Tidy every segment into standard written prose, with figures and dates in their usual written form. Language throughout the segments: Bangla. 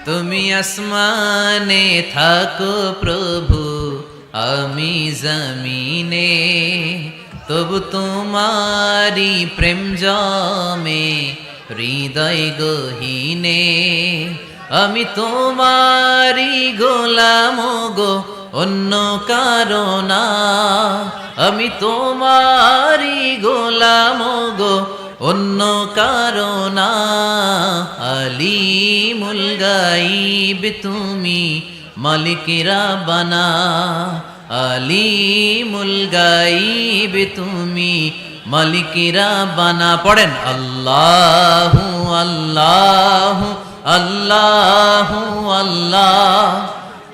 তুমি আসমানে থাকো প্রভু, আমি জমিনে, তবু তোমারি প্রেম জমে হৃদয় গহীনে। আমি তোমারি গোলাম গো, অন্য কারো না। আমি তোমারি গোলাম গো, অন্য কারো না। আলিমুল গাইব তুমি, মালিকেরা বানা। আলিমুল গাইব তুমি, মালিকেরা বানা। পড়েন আল্লাহু আল্লাহু আল্লাহু আল্লাহ,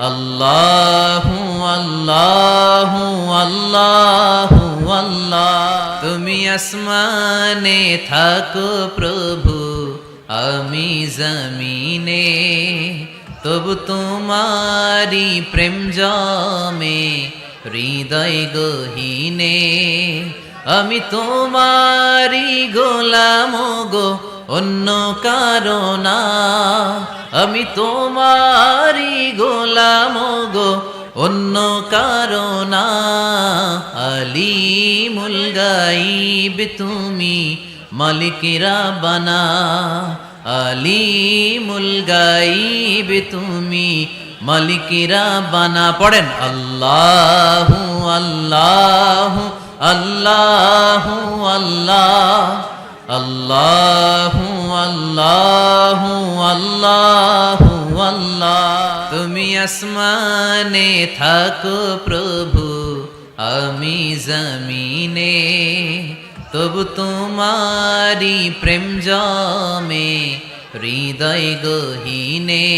আল্লাহু আল্লাহু আল্লাহু আল্লাহ। তুমি আসমানে থাকো প্রভু, আমি জমিনে, তবু তোমারি প্রেম জমে হৃদয় গহীনে। আমি তোমারি গোলাম গো, অন্য কারো না। আমি তোমারি গোলাম গো, অন্য কারো না। আলিমুল গাইব তুমি, মালিকেরা বানা। আলিমুল গাইব তুমি, মালিকেরা বানা। পড়েন আল্লাহু আল্লাহু আল্লাহু আল্লাহ, আল্লাহু আল্লাহু আল্লাহু আল্লাহ। তুমি আসমানে থাকো প্রভু, আমি জমিনে, তবু তোমারি প্রেম জমে হৃদয় গহীনে।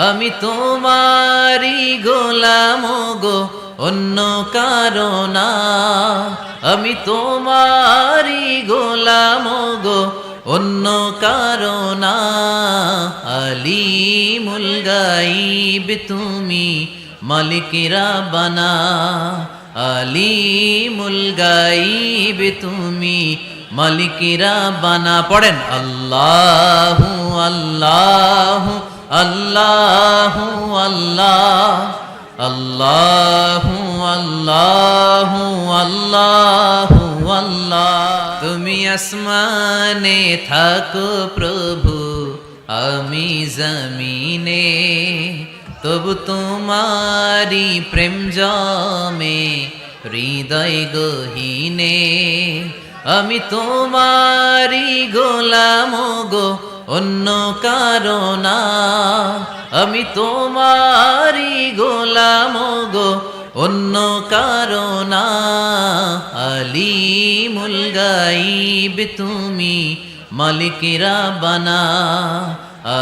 আমি তোমারি গোলাম গো, অন্য কারো না। আমি তোমারি গোলাম গো, অন্য কারো না। আলিমুল গাইব তুমি, মালিকেরা বানা। আলিমুল গাইব তুমি, মালিকেরা বানা। পড়েন আল্লাহু আল্লাহু আল্লাহু আল্লাহ, আল্লাহু আল্লাহু আল্লাহু আল্লাহ। তুমি আসমানে থাকো প্রভু, আমি জমিনে, তবু তোমারি প্রেম জমে হৃদয় গহীনে। আমি তোমারি গোলাম গো, অন্য কারো না। আমি তোমারি গোলাম গো, অন্য কারো না। আলিমুল গাইব তুমি, মালিকেরা বানা।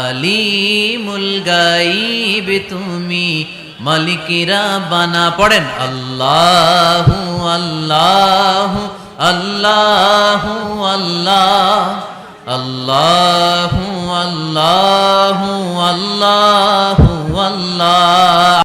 আলিমুল গাইব তুমি, মালিকেরা বানা। পড়েন আল্লাহু আল্লাহু আল্লাহু আল্লাহ, আল্লাহু আল্লাহু আল্লাহু আল্লাহ।